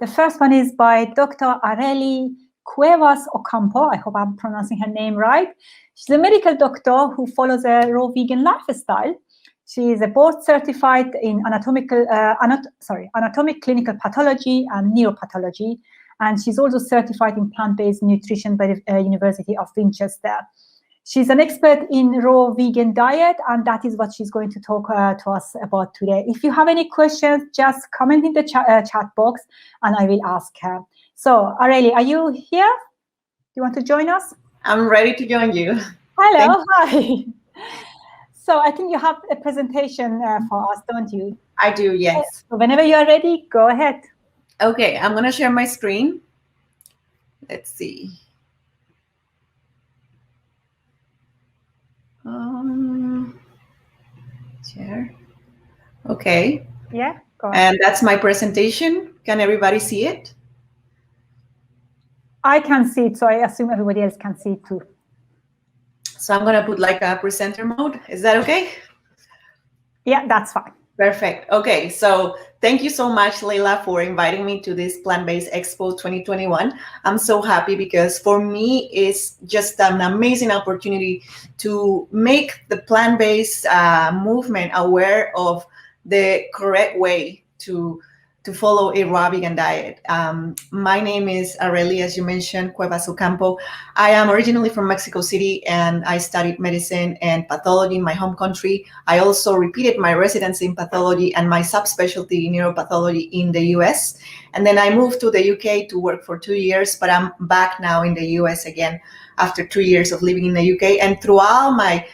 The first one is by Dr. Areli Cuevas-Ocampo. I hope I'm pronouncing her name right. She's a medical doctor who follows a raw vegan lifestyle. She is a board certified in anatomic clinical pathology and neuropathology, and she's also certified in plant-based nutrition by the University of Winchester. She's an expert in raw vegan diet, and that is what she's going to talk to us about today. If you have any questions, just comment in the chat box, and I will ask her. So, Areli, are you here? Do you want to join us? I'm ready to join you. Hello, hi. So I think you have a presentation for us, don't you? I do, yes. So whenever you are ready, go ahead. Okay, I'm going to share my screen. Let's see. Share. Okay. Yeah, go ahead. And that's my presentation. Can everybody see it? I can see it, so I assume everybody else can see it too. So I'm going to put like a presenter mode. Is that okay? Yeah, that's fine. Perfect. Okay, so thank you so much, Leila, for inviting me to this Plant-Based Expo 2021. I'm so happy because for me, it's just an amazing opportunity to make the plant-based movement aware of the correct way to follow a raw vegan diet. My name is Areli, as you mentioned, Cuevas-Ocampo. I am originally from Mexico City, and I studied medicine and pathology in my home country. I also repeated my residency in pathology and my subspecialty in neuropathology in the US. And then I moved to the UK to work for 2 years, but I'm back now in the US again after 2 years of living in the UK. And throughout my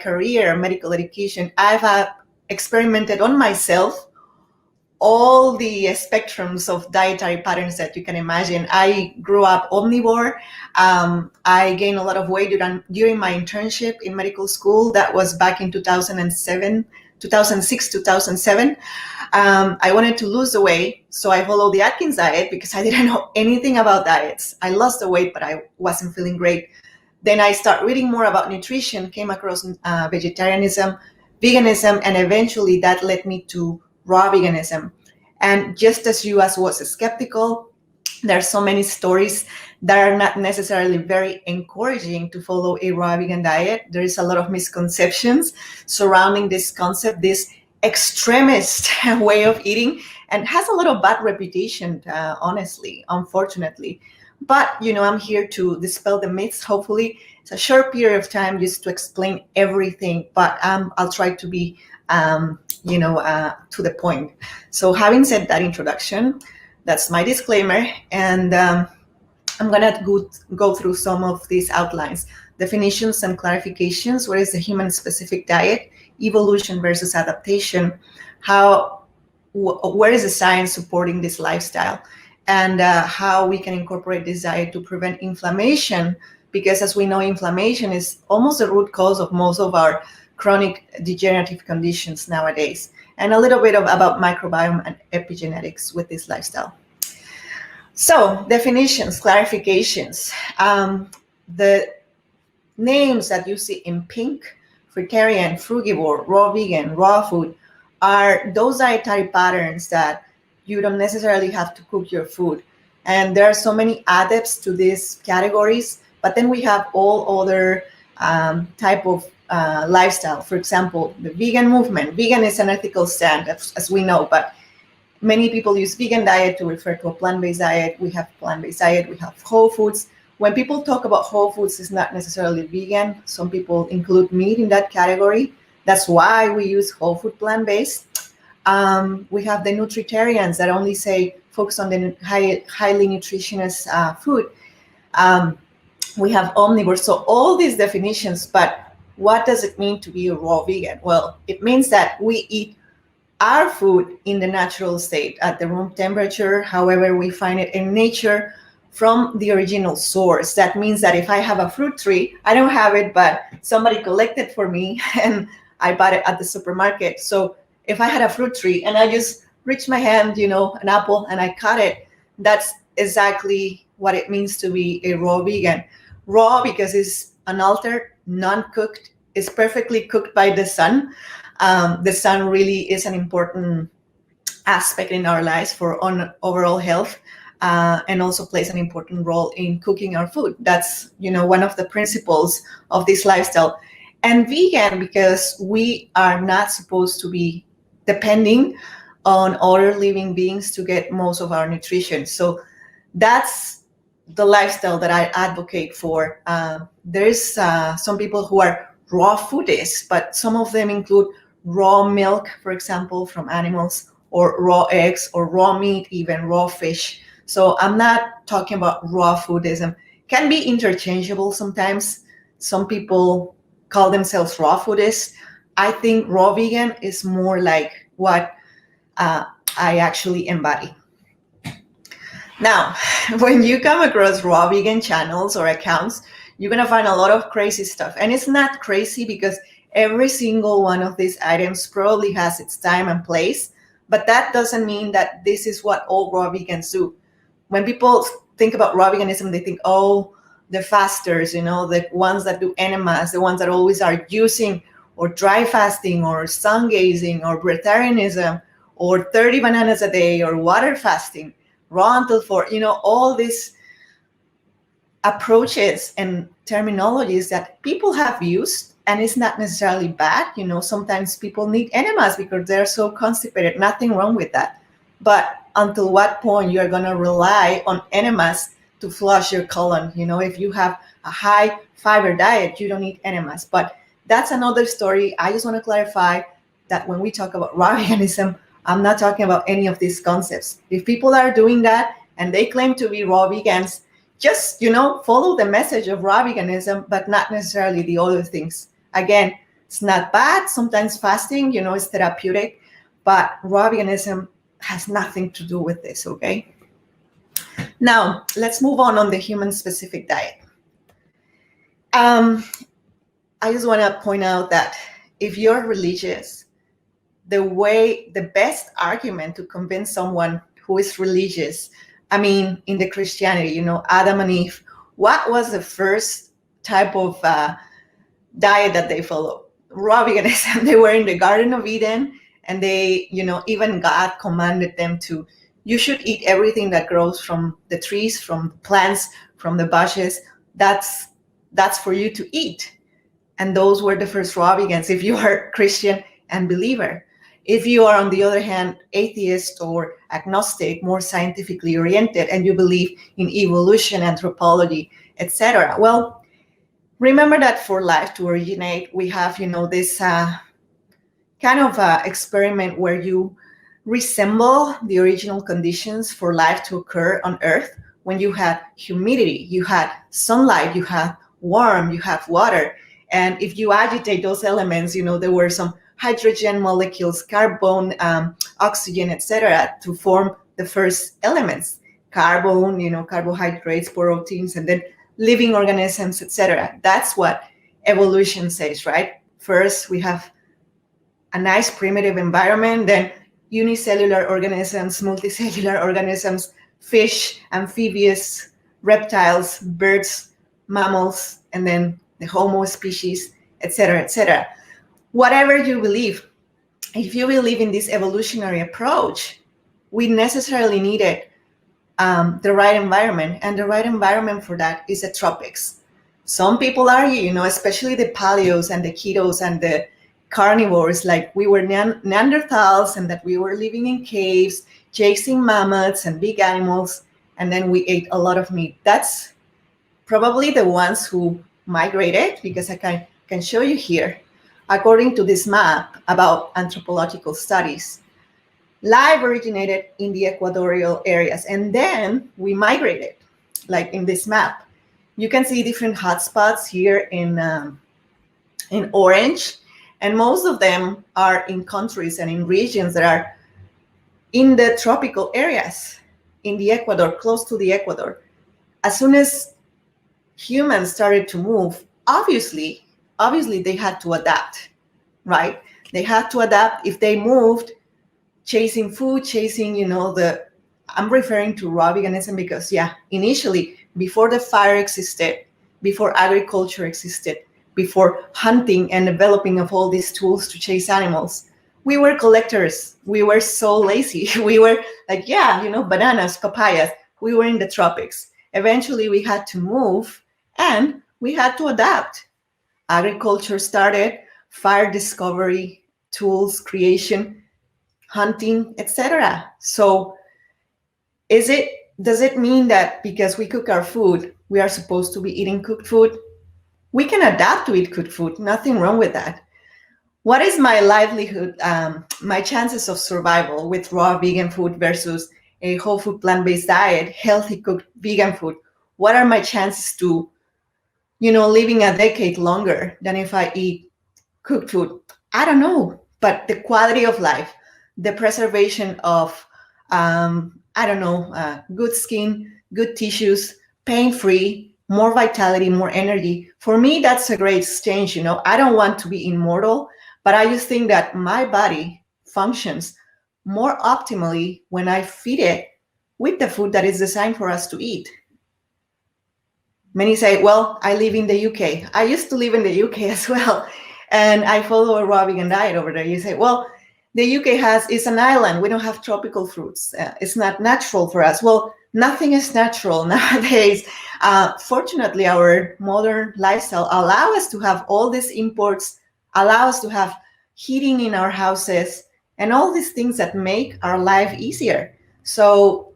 career, medical education, I've experimented on myself all the spectrums of dietary patterns that you can imagine. I grew up omnivore. I gained a lot of weight during my internship in medical school. That was back in 2006, 2007. I wanted to lose the weight, so I followed the Atkins diet because I didn't know anything about diets. I lost the weight, but I wasn't feeling great. Then I started reading more about nutrition, came across vegetarianism, veganism, and eventually that led me to raw veganism. And just as you was skeptical, there are so many stories that are not necessarily very encouraging to follow a raw vegan diet. There is a lot of misconceptions surrounding this concept, this extremist way of eating, and has a lot of bad reputation, honestly, unfortunately. But, I'm here to dispel the myths. Hopefully, it's a short period of time just to explain everything, but I'll try to be to the point. So having said that introduction, that's my disclaimer, and I'm gonna go through some of these outlines, definitions and clarifications. What is the human-specific diet? Evolution versus adaptation. Where is the science supporting this lifestyle? And how we can incorporate this diet to prevent inflammation, because as we know, inflammation is almost the root cause of most of our chronic degenerative conditions nowadays, and a little bit about microbiome and epigenetics with this lifestyle. So definitions, clarifications. The names that you see in pink, fruitarian, frugivore, raw vegan, raw food, are those dietary patterns that you don't necessarily have to cook your food. And there are so many adepts to these categories, but then we have all other type of lifestyle. For example, the vegan movement. Vegan is an ethical stand, as we know, but many people use vegan diet to refer to a plant-based diet. We have plant-based diet, we have whole foods. When people talk about whole foods, it's not necessarily vegan. Some people include meat in that category. That's why we use whole food plant-based. We have the nutritarians that only say focus on the highly nutritious food. We have omnivores. So all these definitions, but what does it mean to be a raw vegan? Well, it means that we eat our food in the natural state at the room temperature, however we find it in nature, from the original source. That means that if I have a fruit tree, I don't have it, but somebody collected for me and I bought it at the supermarket. So if I had a fruit tree and I just reached my hand, an apple, and I cut it, that's exactly what it means to be a raw vegan. Raw because it's unaltered, non-cooked, is perfectly cooked by the sun. The sun really is an important aspect in our lives for overall health, and also plays an important role in cooking our food. That's, one of the principles of this lifestyle. And vegan, because we are not supposed to be depending on other living beings to get most of our nutrition. So that's the lifestyle that I advocate for. There's some people who are raw foodists, but some of them include raw milk, for example, from animals, or raw eggs, or raw meat, even raw fish. So I'm not talking about raw foodism. Can be interchangeable sometimes. Some people call themselves raw foodists. I think raw vegan is more like what I actually embody. Now, when you come across raw vegan channels or accounts, you're going to find a lot of crazy stuff. And it's not crazy because every single one of these items probably has its time and place, but that doesn't mean that this is what all raw vegans do. When people think about raw veganism, they think, oh, the fasters, the ones that do enemas, the ones that always are juicing or dry fasting or sun gazing or breatharianism or 30 bananas a day or water fasting, raw until 4, all these approaches and terminologies that people have used, and it's not necessarily bad. Sometimes people need enemas because they're so constipated. Nothing wrong with that. But until what point you are going to rely on enemas to flush your colon? If you have a high fiber diet, you don't need enemas. But that's another story. I just want to clarify that when we talk about raw veganism, I'm not talking about any of these concepts. If people are doing that and they claim to be raw vegans, just, follow the message of raw veganism, but not necessarily the other things. Again, it's not bad. Sometimes fasting, is therapeutic, but raw veganism has nothing to do with this, okay? Now, let's move on the human-specific diet. I just want to point out that if you're religious, the best argument to convince someone who is religious, in the Christianity, Adam and Eve, what was the first type of diet that they followed? Raw veganism. They were in the Garden of Eden, and they, even God commanded them to, you should eat everything that grows from the trees, from the plants, from the bushes. That's for you to eat. And those were the first raw vegans, if you are Christian and believer. If you are, on the other hand, atheist or agnostic, more scientifically oriented, and you believe in evolution, anthropology, etc., well, remember that for life to originate, we have, this kind of experiment where you resemble the original conditions for life to occur on Earth. When you had humidity, you had sunlight, you had warmth, you have water. And if you agitate those elements, there were some hydrogen molecules, carbon, oxygen, etc., to form the first elements. Carbon, carbohydrates, proteins, and then living organisms, etc. That's what evolution says, right? First, we have a nice primitive environment, then unicellular organisms, multicellular organisms, fish, amphibious, reptiles, birds, mammals, and then the Homo species, etc., etc. Whatever you believe, if you believe in this evolutionary approach, we necessarily needed the right environment, and the right environment for that is the tropics. Some people argue, especially the paleos and the ketos and the carnivores, like we were Neanderthals and that we were living in caves, chasing mammoths and big animals, and then we ate a lot of meat. That's probably the ones who migrated, because I can show you here. According to this map about anthropological studies, life originated in the equatorial areas, and then we migrated, like in this map. You can see different hotspots here in orange, and most of them are in countries and in regions that are in the tropical areas, in the Ecuador, close to the Ecuador. As soon as humans started to move, obviously they had to adapt, right? They had to adapt. If they moved, chasing food, I'm referring to raw veganism because, initially, before the fire existed, before agriculture existed, before hunting and developing of all these tools to chase animals, We were collectors. We were so lazy. We were like, yeah, bananas, papayas. We were in the tropics. Eventually, we had to move and we had to adapt. Agriculture started, fire discovery, tools creation, hunting, etc. So does it mean that because we cook our food, we are supposed to be eating cooked food? We can adapt to eat cooked food. Nothing wrong with that. What is my livelihood, my chances of survival with raw vegan food versus a whole food plant-based diet, healthy cooked vegan food? What are my chances to, living a decade longer than if I eat cooked food? I don't know, but the quality of life, the preservation of, I don't know, good skin, good tissues, pain-free, more vitality, more energy. For me, that's a great exchange. I don't want to be immortal, but I just think that my body functions more optimally when I feed it with the food that is designed for us to eat. Many say, well, I live in the UK. I used to live in the UK as well. And I follow a raw vegan diet over there. You say, well, the UK is an island. We don't have tropical fruits. It's not natural for us. Well, nothing is natural nowadays. Fortunately, our modern lifestyle allows us to have all these imports, allow us to have heating in our houses, and all these things that make our life easier. So,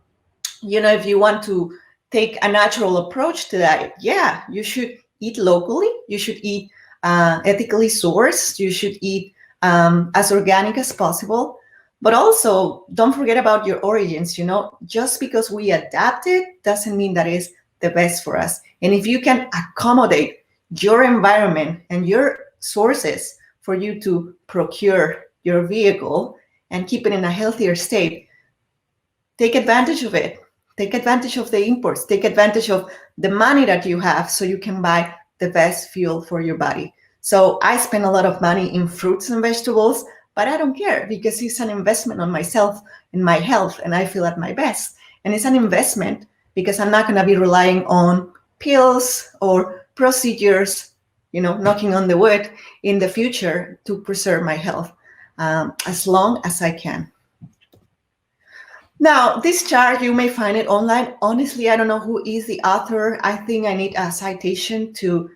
if you want to take a natural approach to that, yeah, you should eat locally. You should eat ethically sourced. You should eat as organic as possible. But also, don't forget about your origins. Just because we adapt it doesn't mean that is the best for us. And if you can accommodate your environment and your sources for you to procure your vehicle and keep it in a healthier state, take advantage of it. Take advantage of the imports. Take advantage of the money that you have so you can buy the best fuel for your body. So I spend a lot of money in fruits and vegetables, but I don't care because it's an investment on myself and my health, and I feel at my best. And it's an investment because I'm not going to be relying on pills or procedures, knocking on the wood in the future to preserve my health as long as I can. Now, this chart, you may find it online. Honestly, I don't know who is the author. I think I need a citation to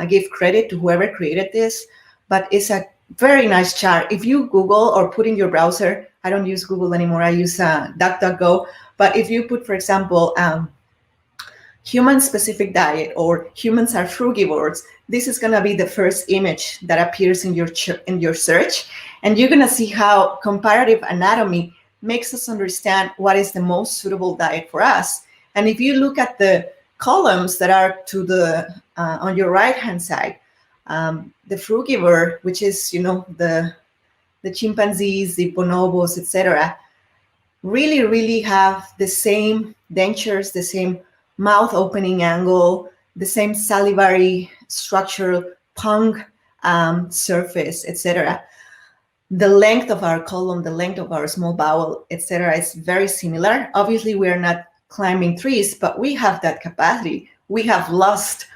give credit to whoever created this, but it's a very nice chart. If you Google or put in your browser, I don't use Google anymore, I use DuckDuckGo, but if you put, for example, human-specific diet or humans are frugivores, this is going to be the first image that appears in your search, and you're going to see how comparative anatomy makes us understand what is the most suitable diet for us. And if you look at the columns that are to the on your right-hand side, the frugivore, which is the chimpanzees, the bonobos, etc., really have the same dentures, the same mouth opening angle, the same salivary structural tongue surface, etc. The length of our colon, the length of our small bowel, etc., is very similar. Obviously, we are not climbing trees, but we have that capacity. We have lost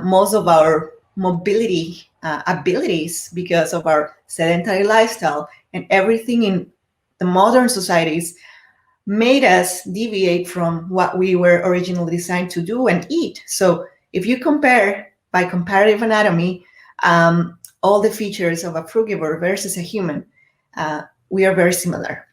most of our mobility abilities because of our sedentary lifestyle, and everything in the modern societies made us deviate from what we were originally designed to do and eat. So if you compare by comparative anatomy, all the features of a frugivore versus a human, we are very similar.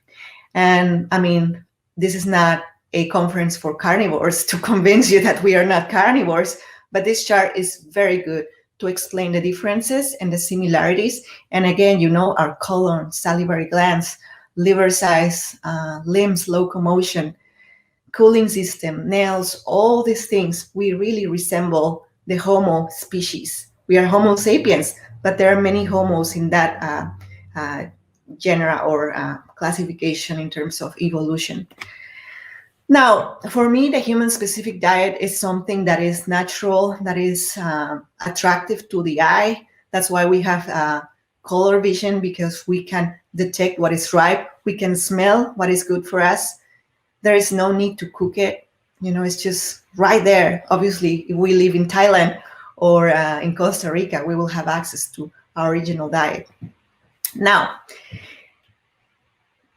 And I mean, this is not a conference for carnivores to convince you that we are not carnivores, but this chart is very good to explain the differences and the similarities. And again, our colon, salivary glands, liver size, limbs, locomotion, cooling system, nails, all these things, we really resemble the Homo species. We are Homo sapiens, but there are many Homos in that genera or classification in terms of evolution. Now, for me, the human-specific diet is something that is natural, that is attractive to the eye. That's why we have color vision, because we can detect what is ripe. We can smell what is good for us. There is no need to cook it. It's just right there. Obviously, if we live in Thailand or in Costa Rica, we will have access to our original diet. Now,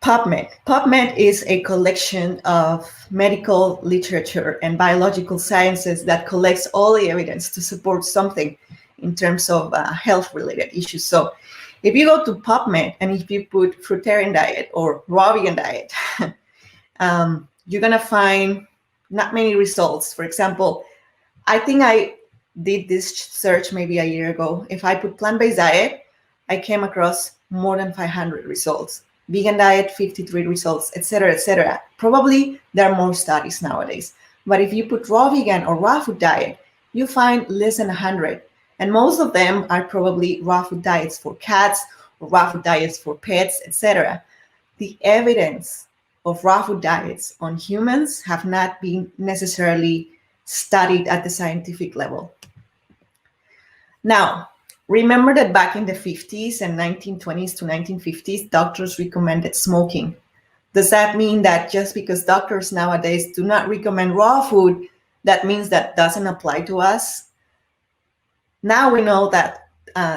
PubMed. PubMed is a collection of medical literature and biological sciences that collects all the evidence to support something in terms of health-related issues. So if you go to PubMed and if you put fruitarian diet or raw vegan diet, you're going to find not many results. For example, I think I did this search maybe a year ago. If I put plant-based diet, I came across more than 500 results. Vegan diet, 53 results, etc., etc. Probably there are more studies nowadays. But if you put raw vegan or raw food diet, you find less than 100. And most of them are probably raw food diets for cats or raw food diets for pets, etc. The evidence of raw food diets on humans have not been necessarily studied at the scientific level. Now, remember that back in the 50s and 1920s to 1950s, doctors recommended smoking. Does that mean that just because doctors nowadays do not recommend raw food, that means that doesn't apply to us? Now we know that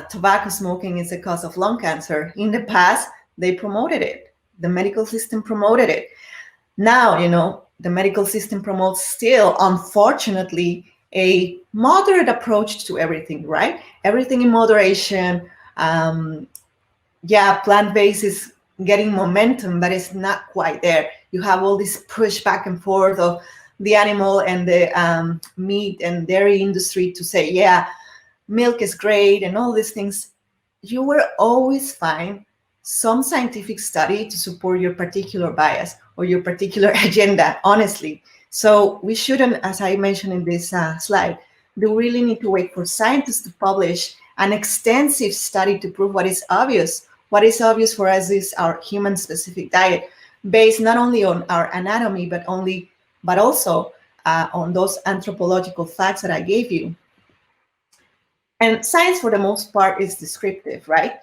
tobacco smoking is a cause of lung cancer. In the past, they promoted it. The medical system promoted it. Now, the medical system promotes still, unfortunately, a moderate approach to everything, right? Everything in moderation. Plant-based is getting momentum, but it's not quite there. You have all this push back and forth of the animal and the meat and dairy industry to say, yeah, milk is great and all these things. You will always find some scientific study to support your particular bias or your particular agenda, honestly. So we shouldn't, as I mentioned in this slide, we really need to wait for scientists to publish an extensive study to prove what is obvious. What is obvious for us is our human-specific diet, based not only on our anatomy, but also on those anthropological facts that I gave you. And science, for the most part, is descriptive, right?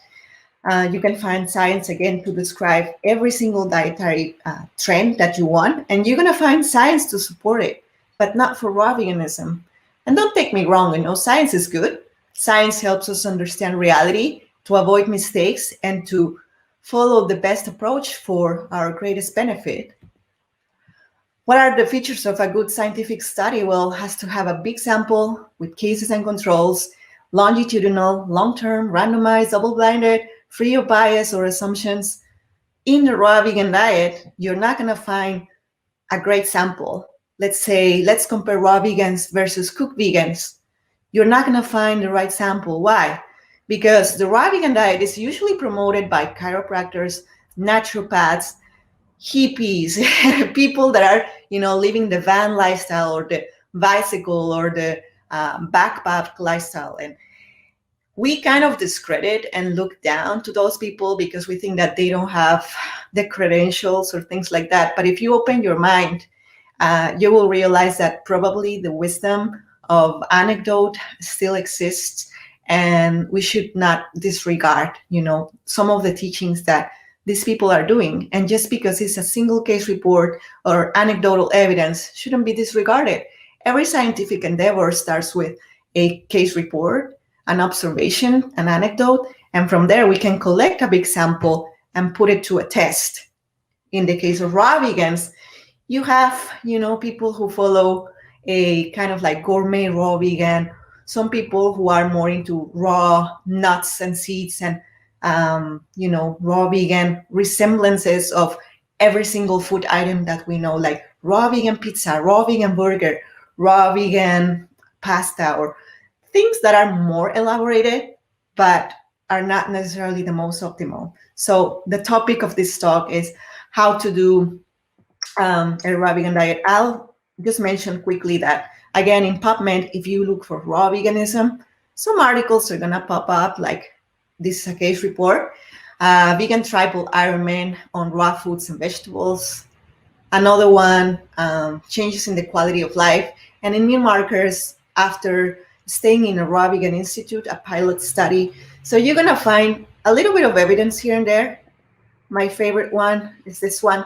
You can find science, again, to describe every single dietary trend that you want, and you're going to find science to support it, but not for raw veganism. And don't take me wrong, science is good. Science helps us understand reality, to avoid mistakes, and to follow the best approach for our greatest benefit. What are the features of a good scientific study? Well, it has to have a big sample with cases and controls, longitudinal, long-term, randomized, double-blinded, free of bias or assumptions. In the raw vegan diet, you're not going to find a great sample. Let's compare raw vegans versus cooked vegans. You're not going to find the right sample. Why? Because the raw vegan diet is usually promoted by chiropractors, naturopaths, hippies, people that are, living the van lifestyle or the bicycle or the backpack lifestyle. And we kind of discredit and look down to those people because we think that they don't have the credentials or things like that. But if you open your mind, you will realize that probably the wisdom of anecdote still exists, and we should not disregard, some of the teachings that these people are doing. And just because it's a single case report or anecdotal evidence shouldn't be disregarded. Every scientific endeavor starts with a case report, an observation, an anecdote, and from there we can collect a big sample and put it to a test. In the case of raw vegans, you have, people who follow a kind of like gourmet raw vegan, some people who are more into raw nuts and seeds and, raw vegan resemblances of every single food item that we know, like raw vegan pizza, raw vegan burger, raw vegan pasta, or things that are more elaborated, but are not necessarily the most optimal. So the topic of this talk is how to do a raw vegan diet. I'll just mention quickly that, again, in PubMed, if you look for raw veganism, some articles are going to pop up, like this is a case report, vegan tribal Ironman on raw foods and vegetables. Another one, changes in the quality of life. And in meal markers, after staying in a raw vegan institute, a pilot study. So you're going to find a little bit of evidence here and there. My favorite one is this one.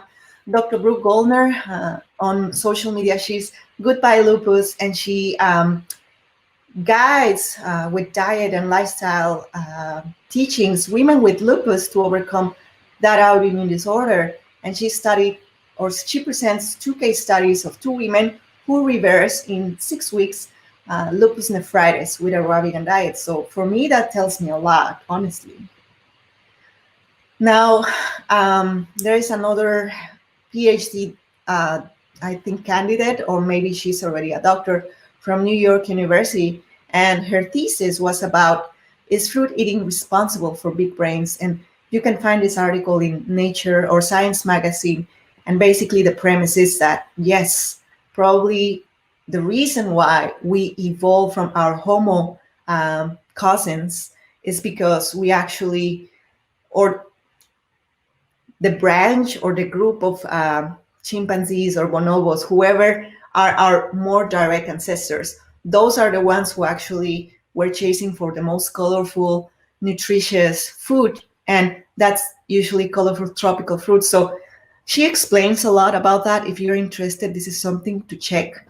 Dr. Brooke Goldner on social media, she's Goodbye Lupus, and she guides with diet and lifestyle teachings women with lupus to overcome that autoimmune disorder. And she presents 2 case studies of 2 women who reversed in 6 weeks lupus nephritis with a raw vegan diet. So for me, that tells me a lot, honestly. Now, there is another PhD, I think, candidate, or maybe she's already a doctor, from New York University. And her thesis was about, is fruit eating responsible for big brains? And you can find this article in Nature or Science magazine. And basically the premise is that, yes, probably the reason why we evolved from our Homo cousins is because we actually, or the branch or the group of chimpanzees or bonobos, whoever are our more direct ancestors, those are the ones who actually were chasing for the most colorful, nutritious food. And that's usually colorful tropical fruit. So she explains a lot about that. If you're interested, this is something to check.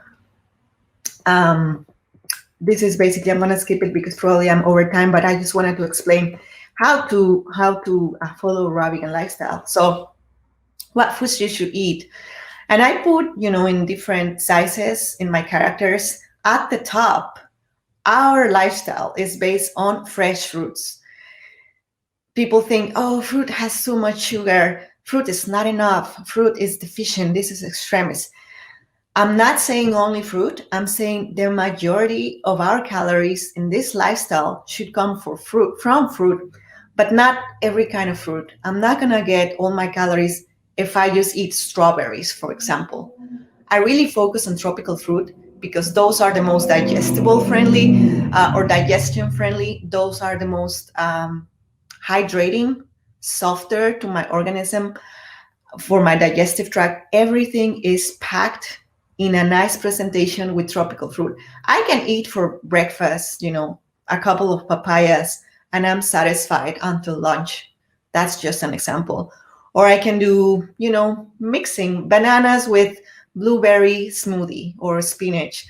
This is basically, I'm going to skip it because probably I'm over time, but I just wanted to explain how to follow a raw vegan lifestyle. So what foods you should eat. And I put, in different sizes in my characters. At the top, our lifestyle is based on fresh fruits. People think, oh, fruit has so much sugar. Fruit is not enough. Fruit is deficient. This is extremist. I'm not saying only fruit. I'm saying the majority of our calories in this lifestyle should come from fruit, but not every kind of fruit. I'm not going to get all my calories if I just eat strawberries, for example. I really focus on tropical fruit because those are the most digestible friendly or digestion friendly. Those are the most hydrating, softer to my organism, for my digestive tract. Everything is packed in a nice presentation with tropical fruit. I can eat for breakfast, a couple of papayas, and I'm satisfied until lunch. That's just an example. Or I can do, mixing bananas with blueberry smoothie or spinach.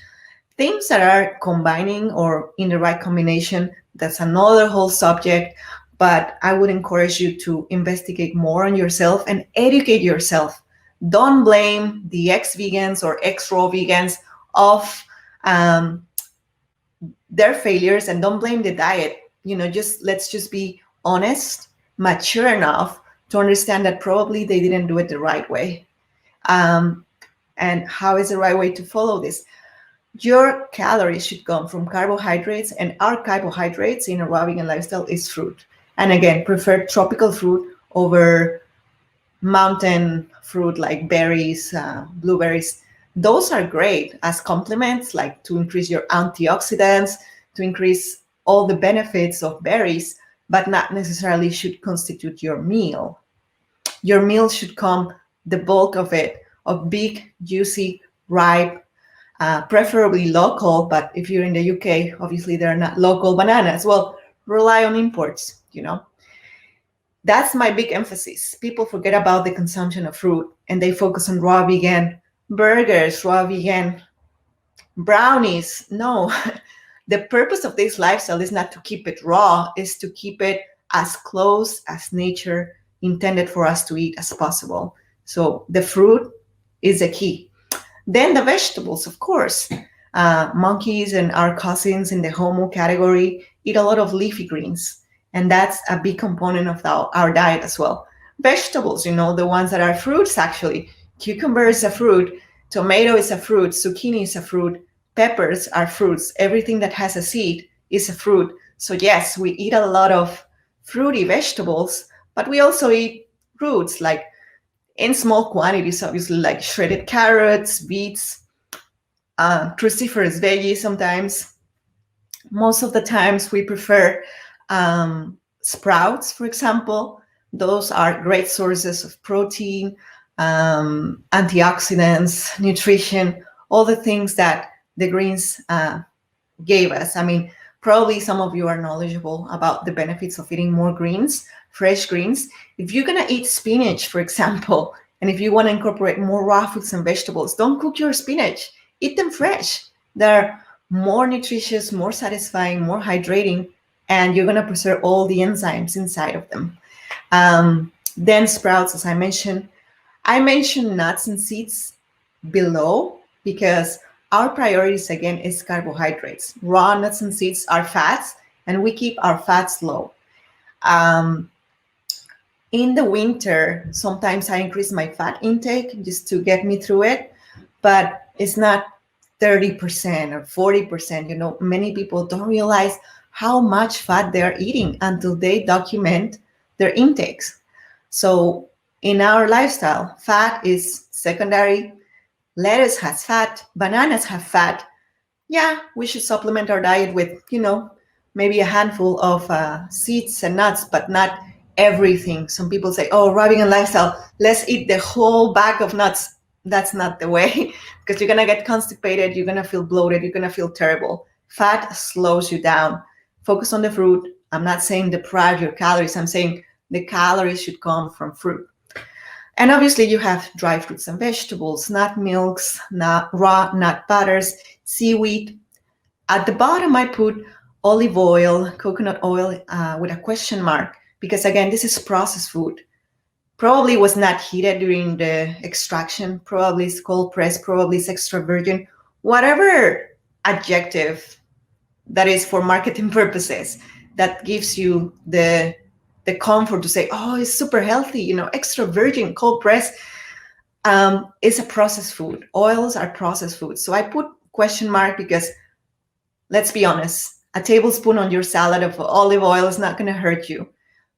Things that are combining or in the right combination, that's another whole subject. But I would encourage you to investigate more on yourself and educate yourself. Don't blame the ex-vegans or ex-raw vegans of their failures, and don't blame the diet. Let's just be honest, mature enough to understand that probably they didn't do it the right way. And how is the right way to follow this? Your calories should come from carbohydrates, and our carbohydrates in a raw vegan lifestyle is fruit. And again, prefer tropical fruit over mountain fruit like berries, blueberries. Those are great as complements, like to increase your antioxidants, to increase all the benefits of berries, but not necessarily should constitute your meal. Your meal should come, the bulk of it, of big, juicy, ripe, preferably local, but if you're in the UK, obviously they're not local bananas. Well, rely on imports, That's my big emphasis. People forget about the consumption of fruit and they focus on raw vegan burgers, raw vegan brownies. No, the purpose of this lifestyle is not to keep it raw, is to keep it as close as nature intended for us to eat as possible. So the fruit is the key. Then the vegetables, of course. Monkeys and our cousins in the Homo category eat a lot of leafy greens. And that's a big component of our diet as well. Vegetables, the ones that are fruits, actually. Cucumber is a fruit. Tomato is a fruit. Zucchini is a fruit. Peppers are fruits. Everything that has a seed is a fruit. So yes, we eat a lot of fruity vegetables, but we also eat fruits, like in small quantities, obviously, like shredded carrots, beets, cruciferous veggies sometimes. Most of the times we prefer sprouts, for example. Those are great sources of protein, antioxidants, nutrition, all the things that the greens gave us. I mean, probably some of you are knowledgeable about the benefits of eating more greens, fresh greens. If you're going to eat spinach, for example, and if you want to incorporate more raw fruits and vegetables, don't cook your spinach. Eat them fresh. They're more nutritious, more satisfying, more hydrating, and you're going to preserve all the enzymes inside of them. Then sprouts, as I mentioned. I mentioned nuts and seeds below because our priorities, again, is carbohydrates. Raw nuts and seeds are fats, and we keep our fats low. In the winter, sometimes I increase my fat intake just to get me through it, but it's not 30% or 40%. You know, many people don't realize how much fat they're eating until they document their intakes. So in our lifestyle, fat is secondary. Lettuce has fat, bananas have fat. Yeah, we should supplement our diet with, you know, maybe a handful of seeds and nuts, but not everything. Some people say, oh, Robbing and lifestyle, let's eat the whole bag of nuts. That's not the way, because you're going to get constipated, you're going to feel bloated, you're going to feel terrible. Fat slows you down. Focus on the fruit. I'm not saying deprive your calories. I'm saying the calories should come from fruit. And obviously you have dry fruits and vegetables, nut milks, raw nut butters, seaweed. At the bottom, I put olive oil, coconut oil with a question mark, because again, this is processed food. Probably was not heated during the extraction, probably it's cold pressed, probably it's extra virgin, whatever adjective that is for marketing purposes that gives you the comfort to say, oh, it's super healthy, you know, extra virgin, cold pressed. It's a processed food. Oils are processed food. So I put question mark because, let's be honest, a tablespoon on your salad of olive oil is not going to hurt you.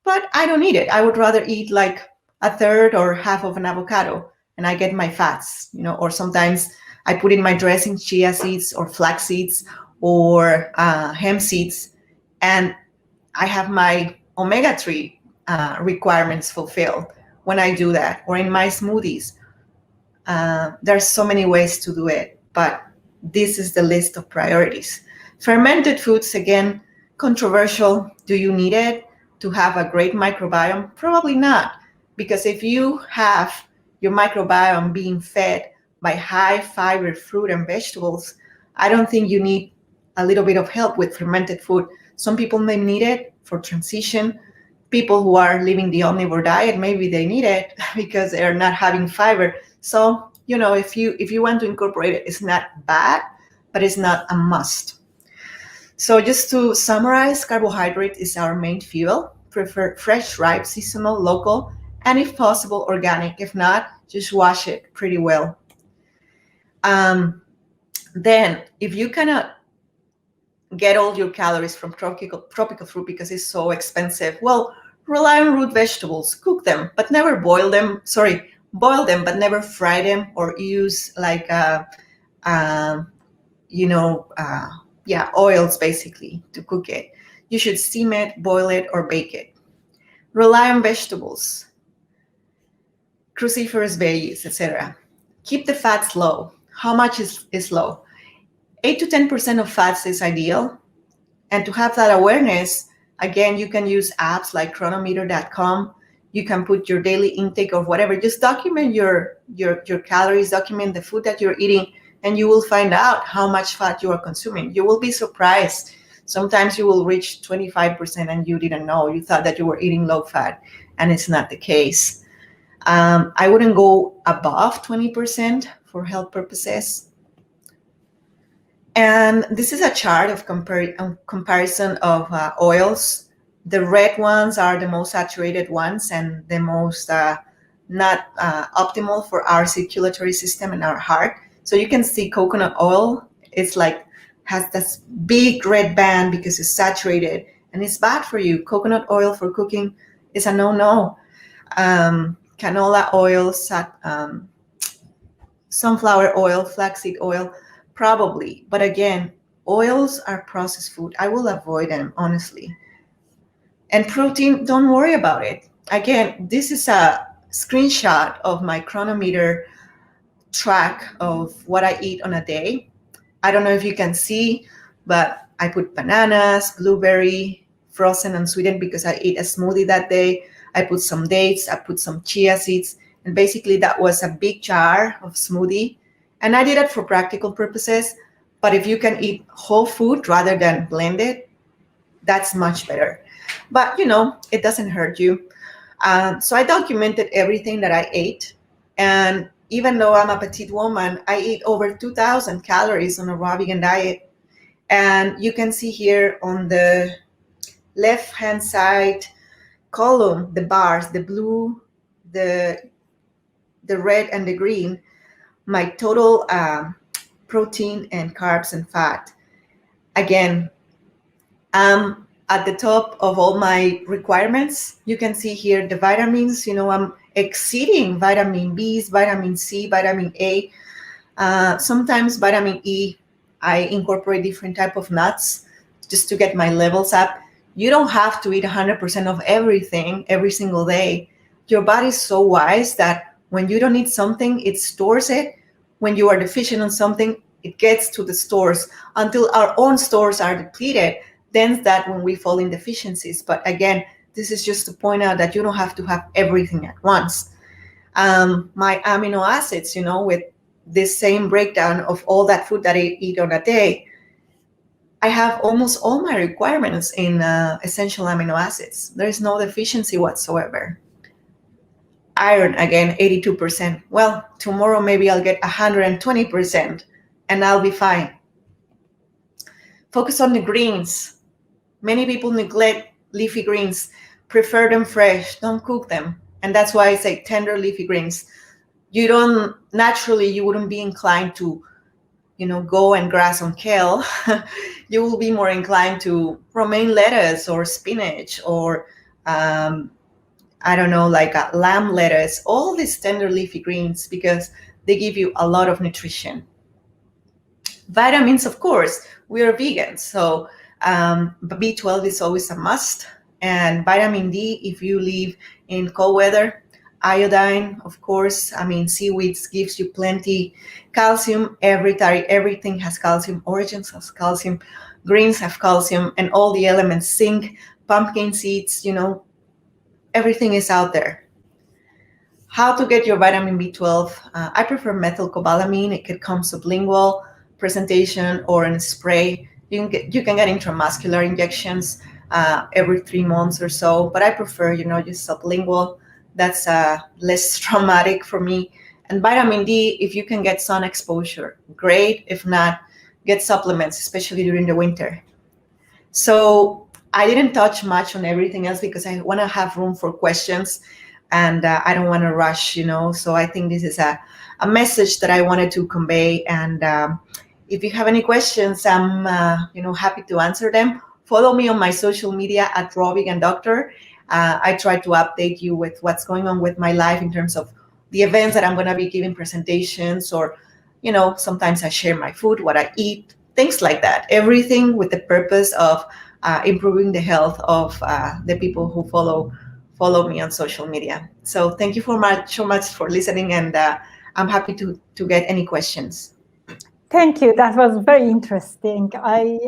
But I don't need it. I would rather eat like a third or half of an avocado and I get my fats, you know, or sometimes I put in my dressing chia seeds or flax seeds or hemp seeds, and I have my omega-3 requirements fulfilled when I do that, or in my smoothies. There's so many ways to do it, but this is the list of priorities. Fermented foods, again, controversial. Do you need it to have a great microbiome? Probably not, because if you have your microbiome being fed by high fiber fruit and vegetables, I don't think you need a little bit of help with fermented food. Some people may need it for transition. People who are living the omnivore diet, maybe they need it because they're not having fiber. So, you know, if you want to incorporate it, it's not bad, but it's not a must. So just to summarize, carbohydrate is our main fuel. Prefer fresh, ripe, seasonal, local, and if possible, organic. If not, just wash it pretty well. Then, if you cannot get all your calories from tropical fruit because it's so expensive, well, rely on root vegetables. Cook them, but never boil them. Boil them, but never fry them or use like oils basically to cook it. You should steam it, boil it, or bake it. Rely on vegetables, cruciferous veggies, etc. Keep the fats low. How much is low? 8 to 10% of fats is ideal. And to have that awareness, again, you can use apps like chronometer.com. You can put your daily intake of whatever. Just document your calories, document the food that you're eating, and you will find out how much fat you are consuming. You will be surprised. Sometimes you will reach 25% and you didn't know. You thought that you were eating low fat, and it's not the case. I wouldn't go above 20% for health purposes. And this is a chart of comparison of oils. The red ones are the most saturated ones and the most not optimal for our circulatory system and our heart. So you can see coconut oil, it's like has this big red band because it's saturated and it's bad for you. Coconut oil for cooking is a no-no. Canola oil, sunflower oil, flaxseed oil, probably. But again, oils are processed food. I will avoid them, honestly. And protein, don't worry about it. Again, this is a screenshot of my chronometer track of what I eat on a day. I don't know if you can see, but I put bananas, blueberry, frozen and sweetened because I ate a smoothie that day. I put some dates, I put some chia seeds, and basically that was a big jar of smoothie. And I did it for practical purposes, But if you can eat whole food rather than blended, that's much better. But it doesn't hurt you. So I documented everything that I ate. And even though I'm a petite woman, I eat over 2,000 calories on a raw vegan diet. And you can see here on the left-hand side column, the bars, the blue, the red, and the green, my total protein and carbs and fat. Again, I'm at the top of all my requirements. You can see here the vitamins. I'm exceeding vitamin B's, vitamin C, vitamin A. Sometimes vitamin E, I incorporate different type of nuts just to get my levels up. You don't have to eat 100% of everything every single day. Your body's so wise that when you don't eat something, it stores it. When you are deficient on something, it gets to the stores until our own stores are depleted. Then that when we fall in deficiencies. But again, this is just to point out that you don't have to have everything at once. My amino acids, with this same breakdown of all that food that I eat on a day, I have almost all my requirements in essential amino acids. There is no deficiency whatsoever. Iron, again, 82%. Well, tomorrow maybe I'll get 120% and I'll be fine. Focus on the greens. Many people neglect leafy greens, prefer them fresh, don't cook them. And that's why I say tender leafy greens. You wouldn't be inclined to, go and grass on kale. You will be more inclined to romaine lettuce or spinach or, I don't know, like a lamb lettuce, all these tender leafy greens, because they give you a lot of nutrition. Vitamins, of course, we are vegans, so B12 is always a must. And vitamin D, if you live in cold weather. Iodine, of course. Seaweeds gives you plenty. Calcium, everything has calcium. Oranges has calcium. Greens have calcium, and all the elements. Zinc, pumpkin seeds, everything is out there. How to get your vitamin B12? I prefer methylcobalamin. It could come sublingual presentation or in spray. You can get intramuscular injections every 3 months or so, but I prefer, just sublingual. That's less traumatic for me. And vitamin D, if you can get sun exposure, great. If not, get supplements, especially during the winter. So I didn't touch much on everything else because I want to have room for questions, and I don't want to rush, So I think this is a message that I wanted to convey. And if you have any questions, I'm happy to answer them. Follow me on my social media at Raw Vegan Doctor. I try to update you with what's going on with my life in terms of the events that I'm going to be giving presentations, or, sometimes I share my food, what I eat, things like that. Everything with the purpose of improving the health of the people who follow me on social media. So thank you so much for listening, and I'm happy to get any questions. Thank you. That was very interesting. I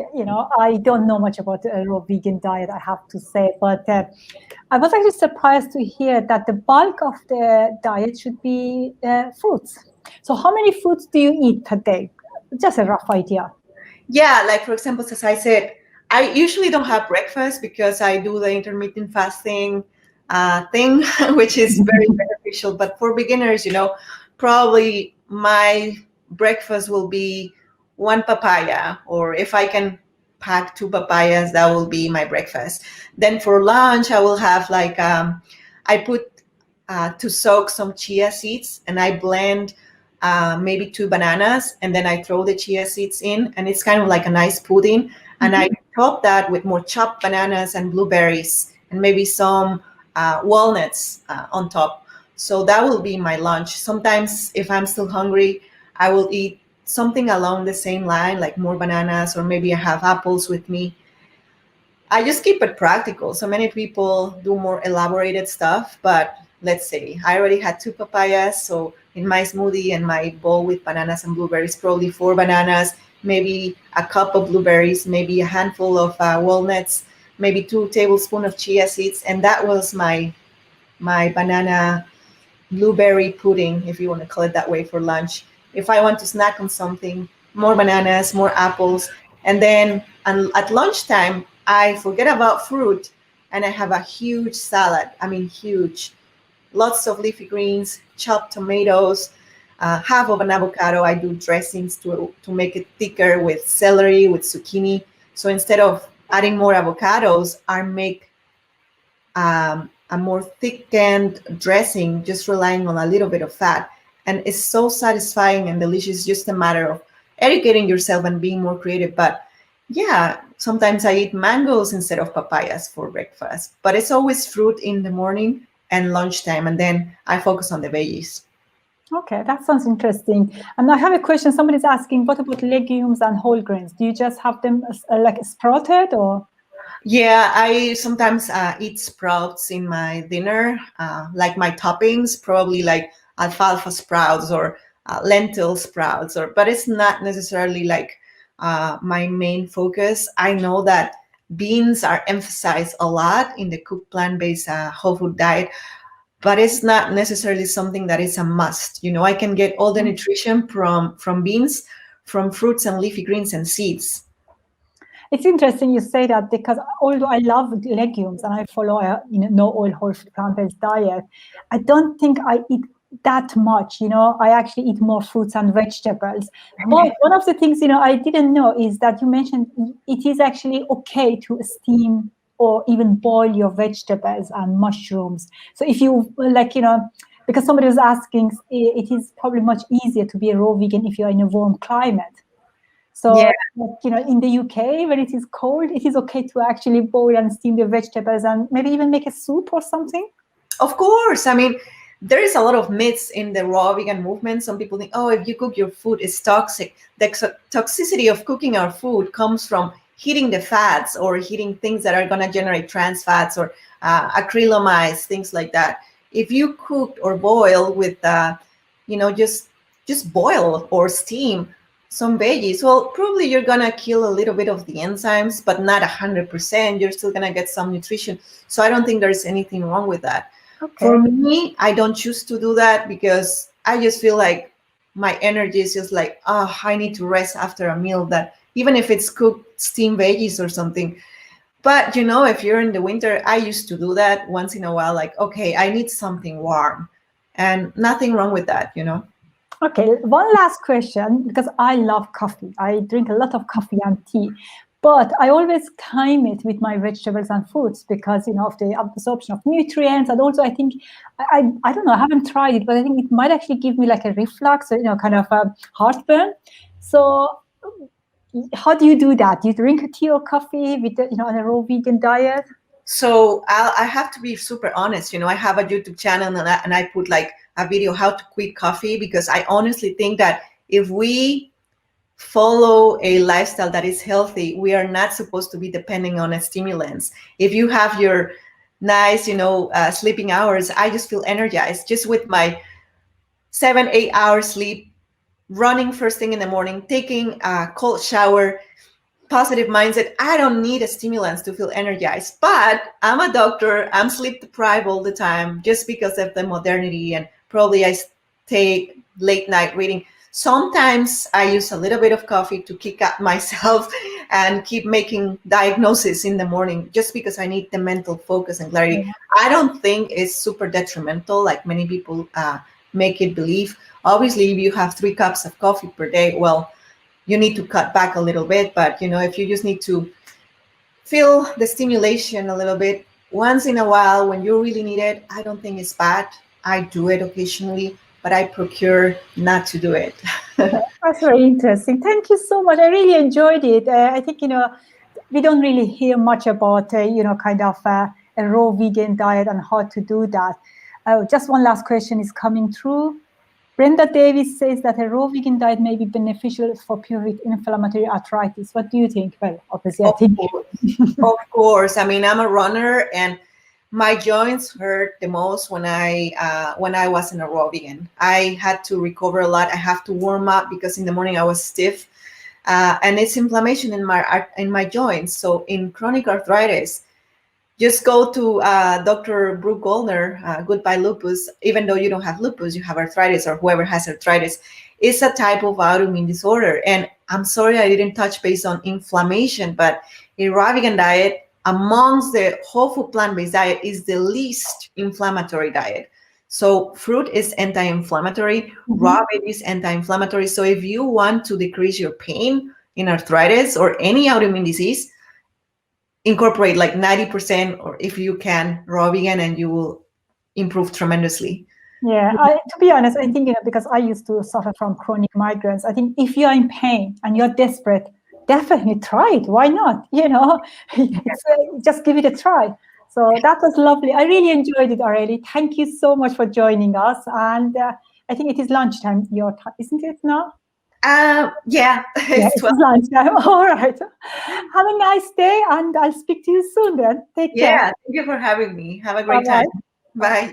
don't know much about a raw vegan diet, I have to say, but I was actually surprised to hear that the bulk of the diet should be fruits. So how many fruits do you eat per day? Just a rough idea. Yeah, like for example, as I said, I usually don't have breakfast because I do the intermittent fasting thing, which is very beneficial. But for beginners, probably my breakfast will be 1 papaya, or if I can pack 2 papayas, that will be my breakfast. Then for lunch, I will have I put to soak some chia seeds, and I blend maybe 2 bananas, and then I throw the chia seeds in, and it's kind of like a nice pudding. And I top that with more chopped bananas and blueberries, and maybe some walnuts on top. So that will be my lunch. Sometimes if I'm still hungry, I will eat something along the same line, like more bananas, or maybe I have apples with me. I just keep it practical. So many people do more elaborated stuff, but let's say I already had 2 papayas. So in my smoothie and my bowl with bananas and blueberries, probably 4 bananas, maybe a cup of blueberries, maybe a handful of walnuts, maybe 2 tablespoons of chia seeds. And that was my banana blueberry pudding, if you want to call it that way, for lunch. If I want to snack on something, more bananas, more apples. And then at lunchtime, I forget about fruit and I have a huge salad. I mean, huge. Lots of leafy greens, chopped tomatoes, half of an avocado. I do dressings to make it thicker with celery, with zucchini. So instead of adding more avocados, I make a more thickened dressing, just relying on a little bit of fat. And it's so satisfying and delicious, just a matter of educating yourself and being more creative. But yeah, sometimes I eat mangoes instead of papayas for breakfast, but it's always fruit in the morning and lunchtime, and then I focus on the veggies. Okay, that sounds interesting. And I have a question. Somebody's asking, what about legumes and whole grains? Do you just have them like sprouted or? Yeah, I sometimes eat sprouts in my dinner, like my toppings, probably like alfalfa sprouts or lentil sprouts, but it's not necessarily like my main focus. I know that beans are emphasized a lot in the cooked plant-based whole food diet, but it's not necessarily something that is a must. You know, I can get all the nutrition from beans, from fruits and leafy greens and seeds. It's interesting you say that, because although I love legumes and I follow a no oil whole food plant-based diet, I don't think I eat that much. I actually eat more fruits and vegetables. But one of the things I didn't know is that you mentioned it is actually okay to steam or even boil your vegetables and mushrooms. So if you because somebody was asking, it is probably much easier to be a raw vegan if you're in a warm climate. So, Yeah. In the UK, when it is cold, it is okay to actually boil and steam the vegetables and maybe even make a soup or something? Of course. I mean, there is a lot of myths in the raw vegan movement. Some people think, oh, if you cook your food, it's toxic. The toxicity of cooking our food comes from heating the fats or heating things that are going to generate trans fats or acrylamides, things like that. If you cook or boil with, just boil or steam some veggies, well, probably you're going to kill a little bit of the enzymes, but not 100%. You're still going to get some nutrition. So I don't think there's anything wrong with that. Okay. For me, I don't choose to do that because I just feel like my energy is just like, oh, I need to rest after a meal, that even if it's cooked steamed veggies or something. But, if you're in the winter, I used to do that once in a while, like, okay, I need something warm, and nothing wrong with that. Okay, one last question, because I love coffee. I drink a lot of coffee and tea, but I always time it with my vegetables and fruits because, of the absorption of nutrients. And also I think, I don't know, I haven't tried it, but I think it might actually give me like a reflux or, kind of a heartburn. So how do you do that? Do you drink a tea or coffee with, on a raw vegan diet? So I have to be super honest. I have a YouTube channel and I put like a video how to quit coffee, because I honestly think that if we follow a lifestyle that is healthy, we are not supposed to be depending on stimulants. If you have your nice, sleeping hours, I just feel energized just with my 7-8 hours sleep, running first thing in the morning, taking a cold shower, positive mindset. I don't need a stimulants to feel energized, but I'm a doctor. I'm sleep deprived all the time just because of the modernity, and probably I take late night reading. Sometimes I use a little bit of coffee to kick up myself and keep making diagnosis in the morning just because I need the mental focus and clarity. Yeah. I don't think it's super detrimental like many people make it believe. Obviously, if you have 3 cups of coffee per day, well, you need to cut back a little bit. But, if you just need to feel the stimulation a little bit once in a while when you really need it, I don't think it's bad. I do it occasionally, but I procure not to do it. That's very interesting. Thank you so much. I really enjoyed it. I think, we don't really hear much about, kind of a raw vegan diet and how to do that. Just one last question is coming through. Brenda Davis says that a raw vegan diet may be beneficial for people with inflammatory arthritis. What do you think? Well, obviously, I think. Of course. I mean, I'm a runner, and my joints hurt the most when I was in a raw vegan. I had to recover a lot. I have to warm up because in the morning I was stiff, and it's inflammation in my joints. So in chronic arthritis, just go to Dr. Brooke Goldner, Goodbye Lupus. Even though you don't have lupus, you have arthritis, or whoever has arthritis. is a type of autoimmune disorder. And I'm sorry I didn't touch base on inflammation, but a raw vegan diet amongst the whole food plant-based diet is the least inflammatory diet. So fruit is anti-inflammatory, raw meat is anti-inflammatory. So if you want to decrease your pain in arthritis or any autoimmune disease, incorporate like 90%, or if you can, raw vegan, and you will improve tremendously. Yeah, to be honest, I think, because I used to suffer from chronic migraines, I think if you're in pain and you're desperate, definitely try it. Why not? Just give it a try. So that was lovely. I really enjoyed it, Areli. Thank you so much for joining us. And I think it is lunchtime, your time, isn't it now? Yeah, it's lunchtime. All right. Have a nice day, and I'll speak to you soon then. Take care. Yeah, thank you for having me. Have a great time. Bye.